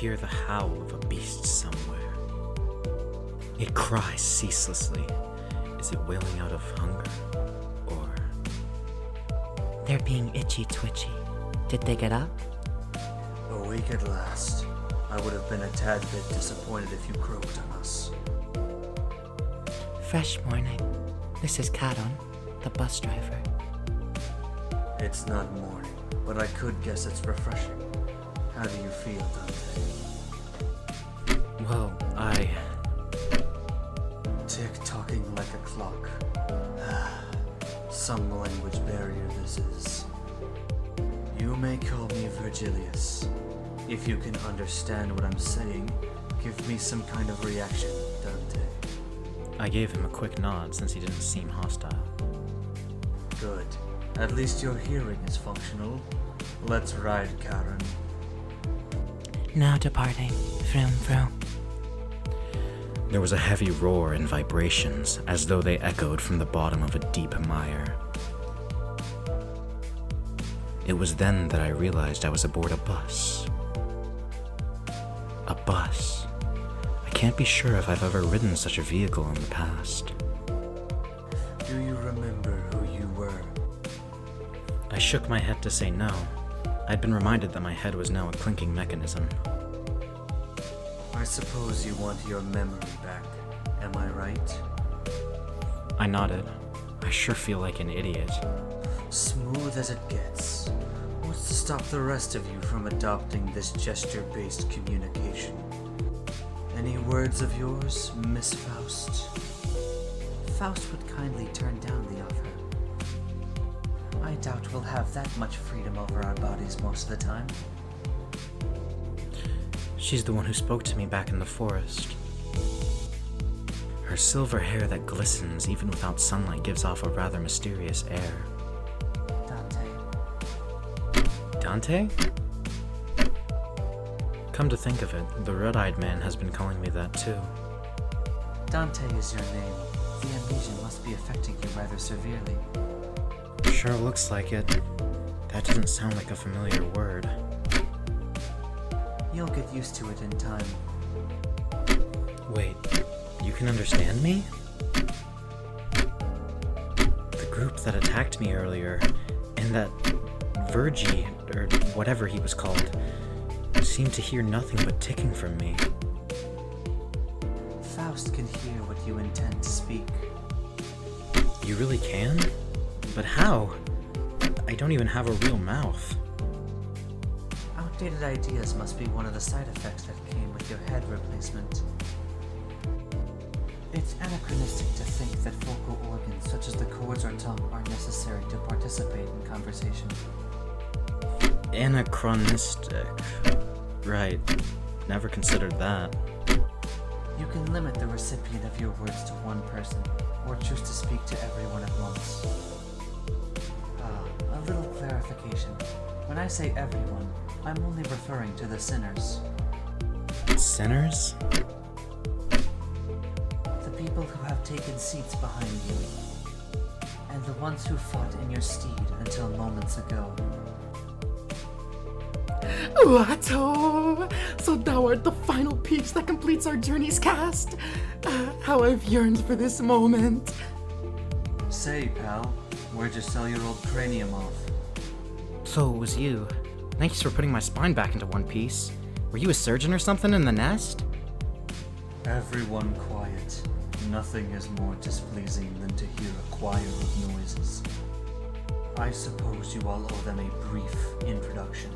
hear the howl of a beast somewhere. It cries ceaselessly. Is it wailing out of hunger? Or... They're being itchy-twitchy. Did they get up? Awake at last. I would have been a tad bit disappointed if you croaked on us. Fresh morning. This is Cain, the bus driver. It's not morning, but I could guess it's refreshing. How do you feel, Dante? Well, Tick-tocking like a clock. Some language barrier this is. You may call me Virgilius. If you can understand what I'm saying, give me some kind of reaction, Dante. I gave him a quick nod since he didn't seem hostile. Good. At least your hearing is functional. Let's ride, Karen. Now departing. Vroom vroom. There was a heavy roar and vibrations, as though they echoed from the bottom of a deep mire. It was then that I realized I was aboard a bus. A bus. I can't be sure if I've ever ridden such a vehicle in the past. Do you remember who you were? I shook my head to say no. I'd been reminded that my head was now a clinking mechanism. I suppose you want your memory back. Am I right? I nodded. I sure feel like an idiot. Smooth as it gets. What's to stop the rest of you from adopting this gesture-based communication? Any words of yours, Miss Faust? Faust would kindly turn down the offer. I doubt we'll have that much freedom over our bodies most of the time. She's the one who spoke to me back in the forest. Her silver hair that glistens even without sunlight gives off a rather mysterious air. Dante? Dante? Come to think of it, the red-eyed man has been calling me that too. Dante is your name. The amnesia must be affecting you rather severely. Sure looks like it. That doesn't sound like a familiar word. You'll get used to it in time. Wait, you can understand me? The group that attacked me earlier, and that Virgie, or whatever he was called, seemed to hear nothing but ticking from me. Faust can hear what you intend to speak. You really can? But how? I don't even have a real mouth. Outdated ideas must be one of the side effects that came with your head replacement. It's anachronistic to think that vocal organs such as the cords or tongue are necessary to participate in conversation. Anachronistic. Right. Never considered that. You can limit the recipient of your words to one person, or choose to speak to everyone at once. A little clarification. When I say everyone, I'm only referring to the sinners. Sinners? The people who have taken seats behind you, and the ones who fought in your steed until moments ago. Watto! So thou art the final piece that completes our journey's cast. How I've yearned for this moment. Say, pal, where'd you sell your old cranium off? So it was you. Thanks for putting my spine back into one piece. Were you a surgeon or something in the nest? Everyone quiet. Nothing is more displeasing than to hear a choir of noises. I suppose you all owe them a brief introduction.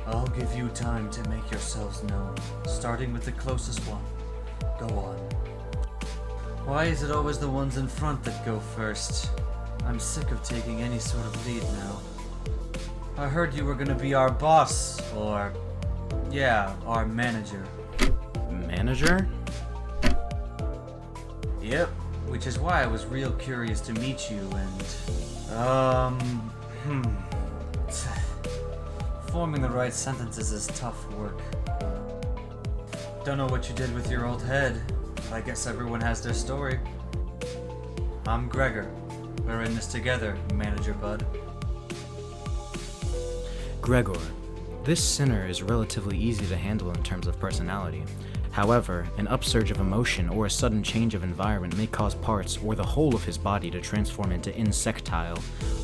I'll give you time to make yourselves known, starting with the closest one. Go on. Why is it always the ones in front that go first? I'm sick of taking any sort of lead now. I heard you were gonna be our boss, or... yeah, our manager. Manager? Yep, which is why I was real curious to meet you and... Forming the right sentences is tough work. Don't know what you did with your old head, but I guess everyone has their story. I'm Gregor. We're in this together, Manager Bud. Gregor. This sinner is relatively easy to handle in terms of personality. However, an upsurge of emotion or a sudden change of environment may cause parts or the whole of his body to transform into insectile,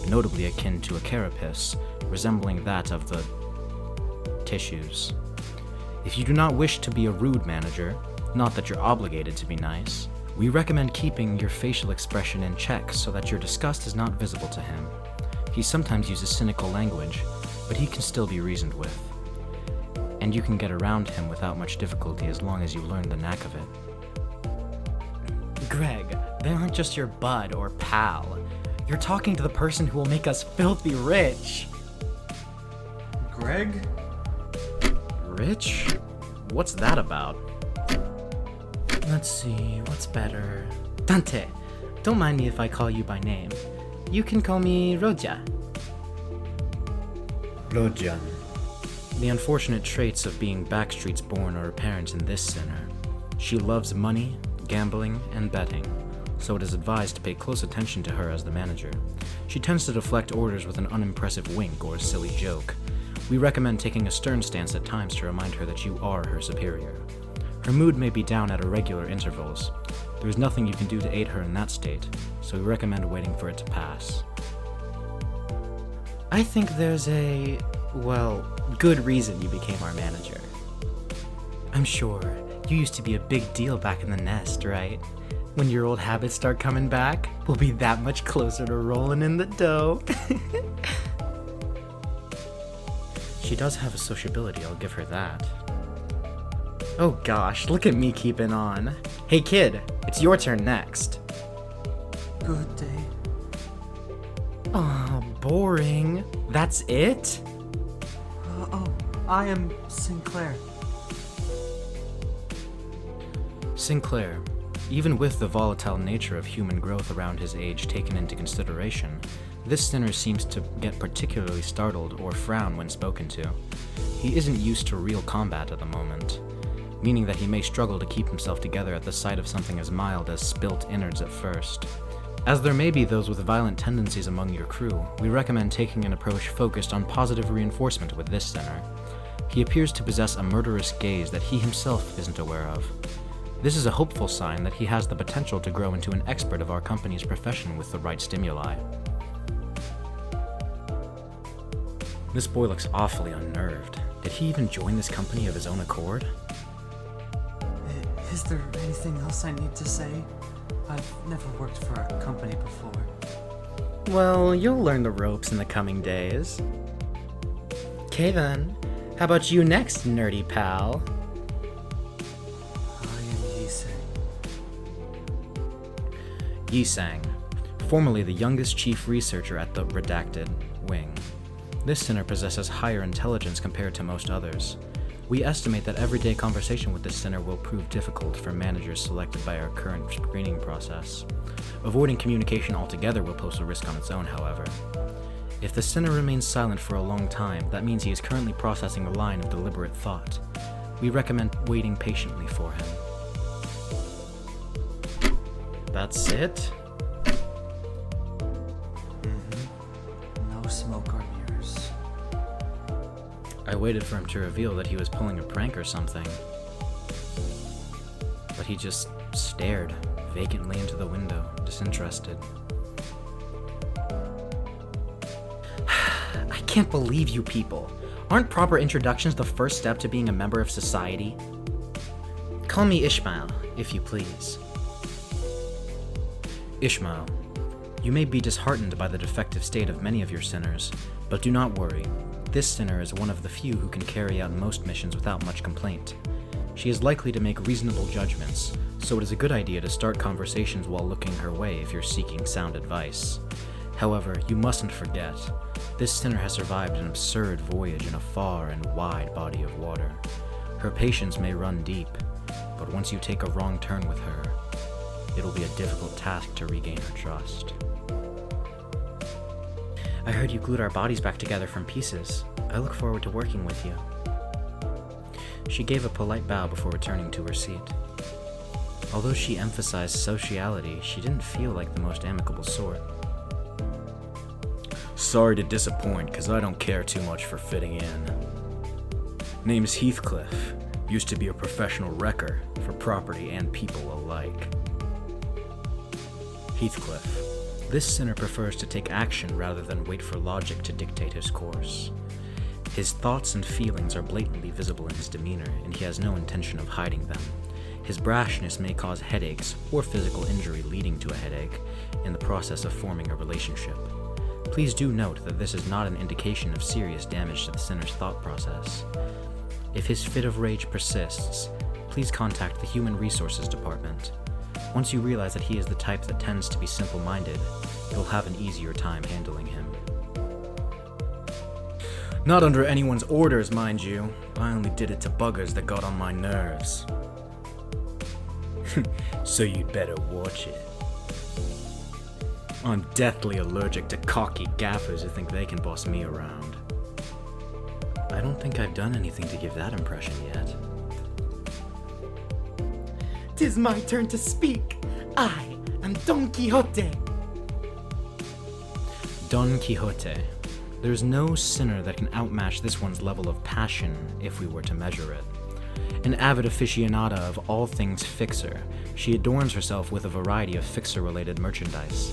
notably akin to a carapace, resembling that of the tissues. If you do not wish to be a rude manager, not that you're obligated to be nice, we recommend keeping your facial expression in check so that your disgust is not visible to him. He sometimes uses cynical language, but he can still be reasoned with. And you can get around him without much difficulty as long as you learn the knack of it. Greg, they aren't just your bud or pal. You're talking to the person who will make us filthy rich. Greg? Rich? What's that about? Let's see, what's better? Dante, don't mind me if I call you by name. You can call me Roja. Rojan. The unfortunate traits of being Backstreet's born are apparent in this sinner. She loves money, gambling, and betting, so it is advised to pay close attention to her as the manager. She tends to deflect orders with an unimpressive wink or a silly joke. We recommend taking a stern stance at times to remind her that you are her superior. Her mood may be down at irregular intervals. There is nothing you can do to aid her in that state, so we recommend waiting for it to pass. I think there's a, good reason you became our manager. I'm sure you used to be a big deal back in the nest, right? When your old habits start coming back, we'll be that much closer to rolling in the dough. She does have a sociability, I'll give her that. Oh gosh, look at me keeping on. Hey kid, it's your turn next. Good day. Aw, boring. That's it? I am Sinclair. Sinclair, even with the volatile nature of human growth around his age taken into consideration, this sinner seems to get particularly startled or frown when spoken to. He isn't used to real combat at the moment, meaning that he may struggle to keep himself together at the sight of something as mild as spilt innards at first. As there may be those with violent tendencies among your crew, we recommend taking an approach focused on positive reinforcement with this sinner. He appears to possess a murderous gaze that he himself isn't aware of. This is a hopeful sign that he has the potential to grow into an expert of our company's profession with the right stimuli. This boy looks awfully unnerved. Did he even join this company of his own accord? Is there anything else I need to say? I've never worked for a company before. Well, you'll learn the ropes in the coming days. Okay then, how about you next, nerdy pal? I am Yiseng. Yisang, formerly the youngest chief researcher at the Redacted Wing. This sinner possesses higher intelligence compared to most others. We estimate that everyday conversation with this sinner will prove difficult for managers selected by our current screening process. Avoiding communication altogether will pose a risk on its own, however. If the sinner remains silent for a long time, that means he is currently processing a line of deliberate thought. We recommend waiting patiently for him. That's it? No smoke or mirrors. I waited for him to reveal that he was pulling a prank or something. But he just stared vacantly into the window, disinterested. I can't believe you people. Aren't proper introductions the first step to being a member of society? Call me Ishmael, if you please. Ishmael, you may be disheartened by the defective state of many of your sinners, but do not worry. This sinner is one of the few who can carry out most missions without much complaint. She is likely to make reasonable judgments, so it is a good idea to start conversations while looking her way if you're seeking sound advice. However, you mustn't forget, this sinner has survived an absurd voyage in a far and wide body of water. Her patience may run deep, but once you take a wrong turn with her, it'll be a difficult task to regain her trust. I heard you glued our bodies back together from pieces. I look forward to working with you. She gave a polite bow before returning to her seat. Although she emphasized sociality, she didn't feel like the most amicable sort. Sorry to disappoint, 'cause I don't care too much for fitting in. Name's Heathcliff. Used to be a professional wrecker for property and people alike. Heathcliff. This sinner prefers to take action rather than wait for logic to dictate his course. His thoughts and feelings are blatantly visible in his demeanor, and he has no intention of hiding them. His brashness may cause headaches or physical injury leading to a headache in the process of forming a relationship. Please do note that this is not an indication of serious damage to the sinner's thought process. If his fit of rage persists, please contact the Human Resources Department. Once you realize that he is the type that tends to be simple-minded, you'll have an easier time handling him. Not under anyone's orders, mind you. I only did it to buggers that got on my nerves. So you'd better watch it. I'm deathly allergic to cocky gaffers who think they can boss me around. I don't think I've done anything to give that impression yet. 'Tis my turn to speak. I am Don Quixote. Don Quixote. There's no sinner that can outmatch this one's level of passion if we were to measure it. An avid aficionada of all things fixer, she adorns herself with a variety of fixer-related merchandise.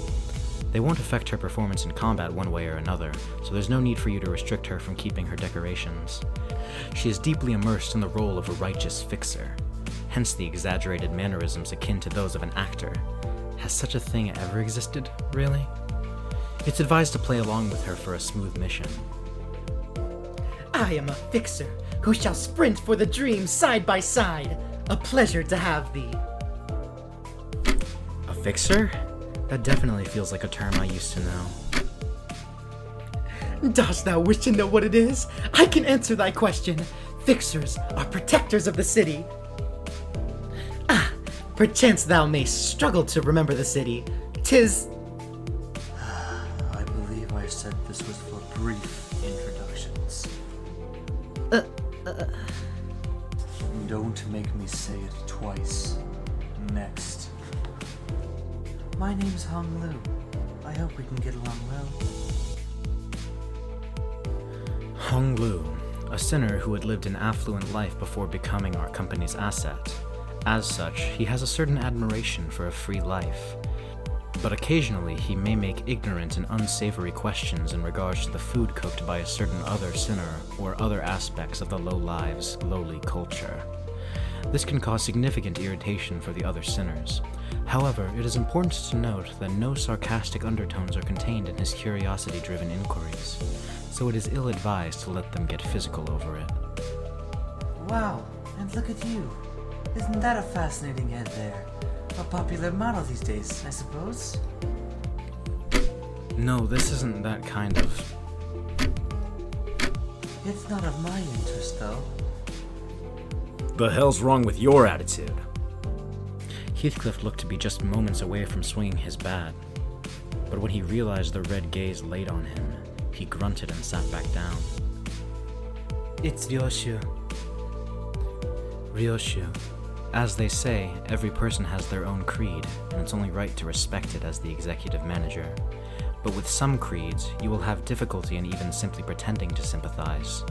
They won't affect her performance in combat one way or another, so there's no need for you to restrict her from keeping her decorations. She is deeply immersed in the role of a righteous fixer, hence the exaggerated mannerisms akin to those of an actor. Has such a thing ever existed, really? It's advised to play along with her for a smooth mission. I am a fixer who shall sprint for the dream side by side. A pleasure to have thee. A fixer? That definitely feels like a term I used to know. Dost thou wish to know what it is? I can answer thy question. Fixers are protectors of the city. Perchance thou mayst struggle to remember the city. 'Tis... I believe I said this was for brief introductions. Don't make me say it twice. Next. My name's Hong Lu. I hope we can get along well. Hong Lu, a sinner who had lived an affluent life before becoming our company's asset. As such, he has a certain admiration for a free life. But occasionally he may make ignorant and unsavory questions in regards to the food cooked by a certain other sinner or other aspects of the low lives, lowly culture. This can cause significant irritation for the other sinners. However, it is important to note that no sarcastic undertones are contained in his curiosity-driven inquiries, so it is ill-advised to let them get physical over it. Wow, and look at you. Isn't that a fascinating head there? A popular model these days, I suppose? No, this isn't that kind of... It's not of my interest, though. The hell's wrong with your attitude? Heathcliff looked to be just moments away from swinging his bat, but when he realized the red gaze laid on him, he grunted and sat back down. It's Ryoshu. Ryoshu. As they say, every person has their own creed, and it's only right to respect it as the executive manager. But with some creeds, you will have difficulty in even simply pretending to sympathize.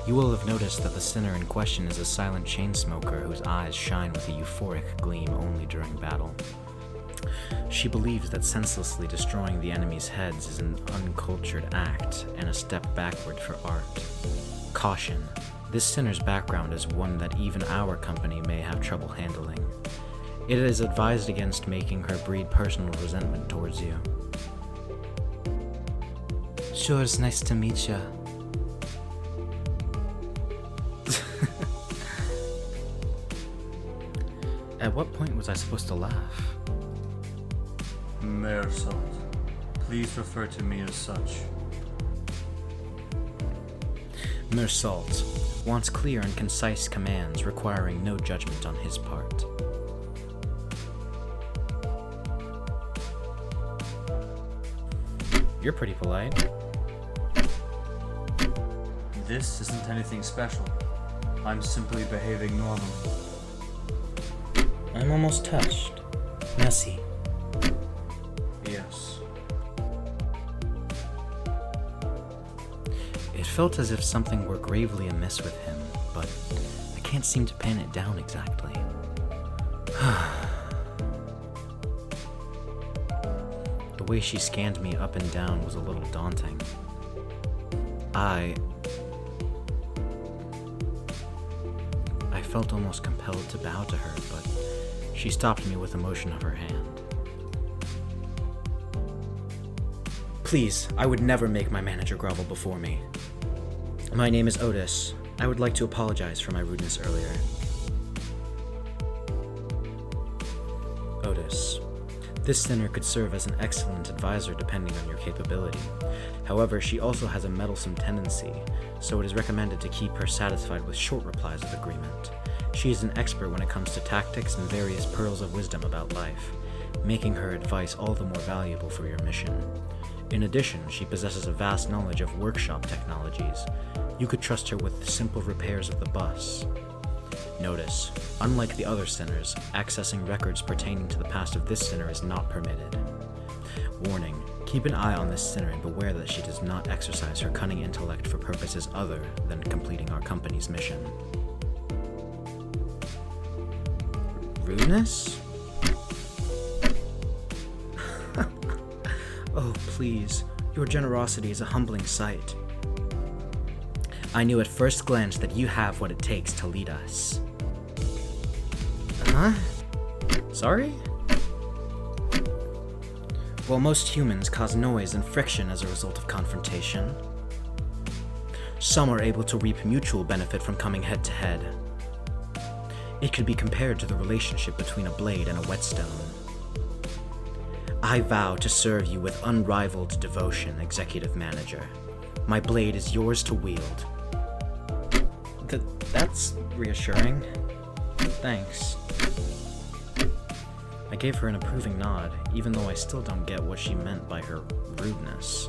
You will have noticed that the sinner in question is a silent chain smoker whose eyes shine with a euphoric gleam only during battle. She believes that senselessly destroying the enemy's heads is an uncultured act and a step backward for art. Caution. This sinner's background is one that even our company may have trouble handling. It is advised against making her breed personal resentment towards you. Sure, it's nice to meet ya. At what point was I supposed to laugh? Mersalt. Please refer to me as such. Mersalt wants clear and concise commands requiring no judgment on his part. You're pretty polite. This isn't anything special. I'm simply behaving normally. I'm almost touched. Merci. Yes. It felt as if something were gravely amiss with him, but I can't seem to pin it down exactly. The way she scanned me up and down was a little daunting. I felt almost compelled to bow to her, but she stopped me with a motion of her hand. Please, I would never make my manager grovel before me. My name is Otis. I would like to apologize for my rudeness earlier. Otis. This sinner could serve as an excellent advisor depending on your capability. However, she also has a meddlesome tendency, so it is recommended to keep her satisfied with short replies of agreement. She is an expert when it comes to tactics and various pearls of wisdom about life, making her advice all the more valuable for your mission. In addition, she possesses a vast knowledge of workshop technologies. You could trust her with the simple repairs of the bus. Notice, unlike the other sinners, accessing records pertaining to the past of this sinner is not permitted. Warning, keep an eye on this sinner and beware that she does not exercise her cunning intellect for purposes other than completing our company's mission. Rudeness? Oh, please, your generosity is a humbling sight. I knew at first glance that you have what it takes to lead us. Huh? Sorry? Well, most humans cause noise and friction as a result of confrontation. Some are able to reap mutual benefit from coming head to head. It could be compared to the relationship between a blade and a whetstone. I vow to serve you with unrivaled devotion, Executive Manager. My blade is yours to wield. That's reassuring. Thanks. I gave her an approving nod, even though I still don't get what she meant by her rudeness.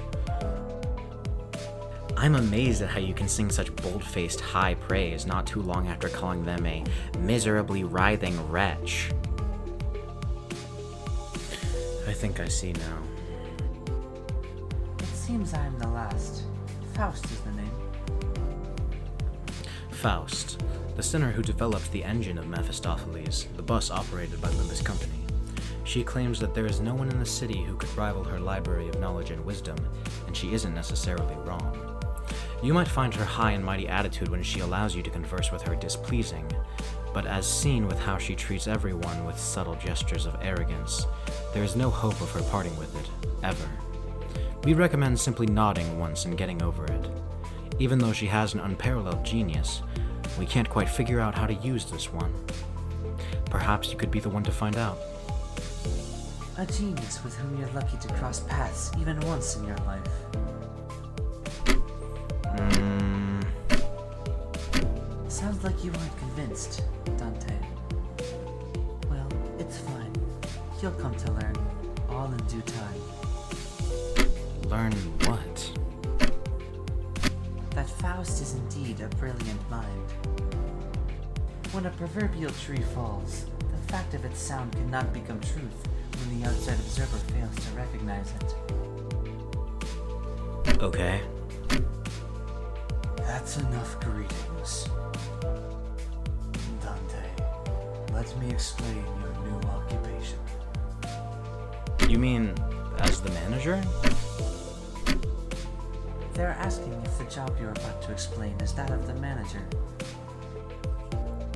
I'm amazed at how you can sing such bold-faced high praise not too long after calling them a miserably writhing wretch. I think I see now. It seems I'm the last. Faust is the name. Faust, the sinner who developed the engine of Mephistopheles, the bus operated by Limbus Company. She claims that there is no one in the city who could rival her library of knowledge and wisdom, and she isn't necessarily wrong. You might find her high and mighty attitude when she allows you to converse with her displeasing, but as seen with how she treats everyone with subtle gestures of arrogance, there is no hope of her parting with it, ever. We recommend simply nodding once and getting over it. Even though she has an unparalleled genius, we can't quite figure out how to use this one. Perhaps you could be the one to find out. A genius with whom you're lucky to cross paths even once in your life. Sounds like you aren't convinced, Dante. Well, it's fine. You'll come to learn, all in due time. Learn what? That Faust is indeed a brilliant mind. When a proverbial tree falls, the fact of its sound cannot become truth when the outside observer fails to recognize it. Okay. That's enough greetings. Dante, let me explain your new occupation. You mean as the manager? They're asking if the job you're about to explain is that of the manager.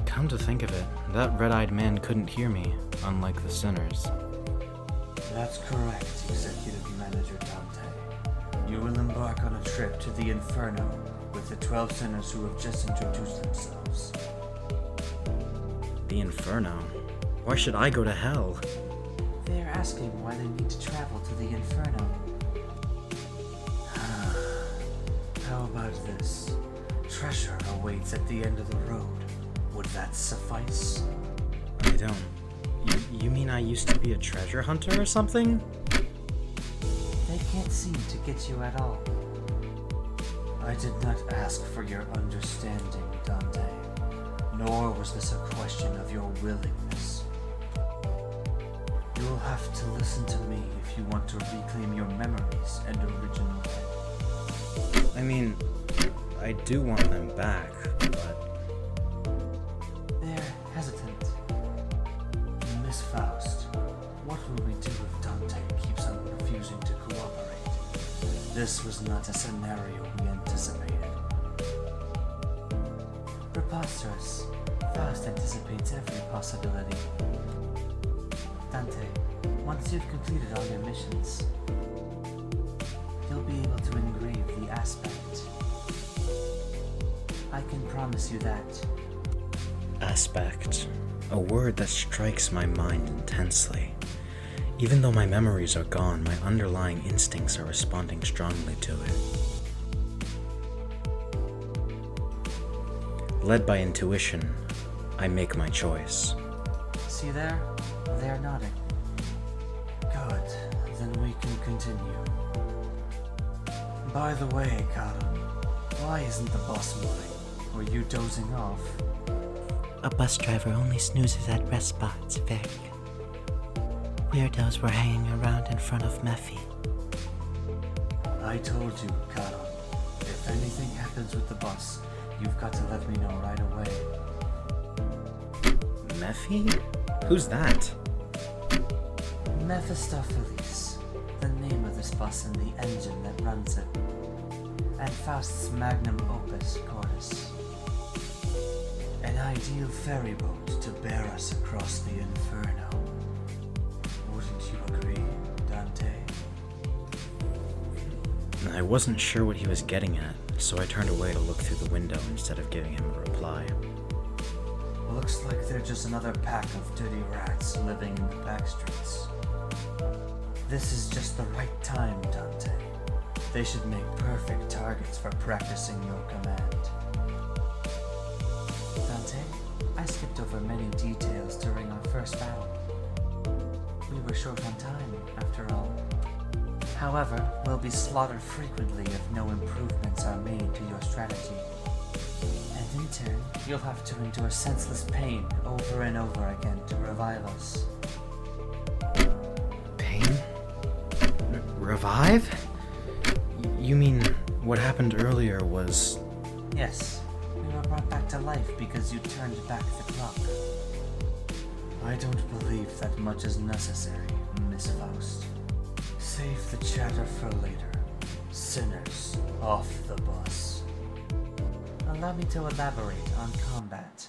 Come to think of it, that red-eyed man couldn't hear me, unlike the sinners. That's correct, Executive Manager Dante. You will embark on a trip to the Inferno with the 12 sinners who have just introduced themselves. The Inferno? Why should I go to hell? They're asking why they need to travel to the Inferno. How about this? Treasure awaits at the end of the road. Would that suffice? I don't. You mean I used to be a treasure hunter or something? They can't seem to get you at all. I did not ask for your understanding, Dante. Nor was this a question of your willingness. You'll have to listen to me if you want to reclaim your memories and original. I mean, I do want them back, but... They're hesitant. Miss Faust, what will we do if Dante keeps on refusing to cooperate? This was not a scenario we anticipated. Preposterous. Faust anticipates every possibility. Dante, once you've completed all your missions, you'll be able to engrave the aspect. I can promise you that. Aspect. A word that strikes my mind intensely. Even though my memories are gone, my underlying instincts are responding strongly to it. Led by intuition, I make my choice. See there? They're nodding. Good, then we can continue. By the way, Cain, why isn't the bus moving? Were you dozing off? A bus driver only snoozes at rest spots, Vic. Weirdos were hanging around in front of Mephi. I told you, Cain, if anything happens with the bus, you've got to let me know right away. Mephi? Who's that? Mephistopheles, the name of this bus and the engine that runs it. And Faust's magnum opus, Chorus. An ideal ferry boat to bear us across the inferno. Wouldn't you agree, Dante? I wasn't sure what he was getting at, so I turned away to look through the window instead of giving him a reply. Looks like they're just another pack of dirty rats living in the back streets. This is just the right time, Dante. They should make perfect targets for practicing your command. Dante, I skipped over many details during our first battle. We were short on time, after all. However, we'll be slaughtered frequently if no improvements are made to your strategy. And in turn, you'll have to endure senseless pain over and over again to revive us. Pain? Revive? You mean what happened earlier was... Yes, we were brought back to life because you turned back the clock. I don't believe that much is necessary, Miss Faust. Save the chatter for later. Sinners, off the bus. Allow me to elaborate on combat.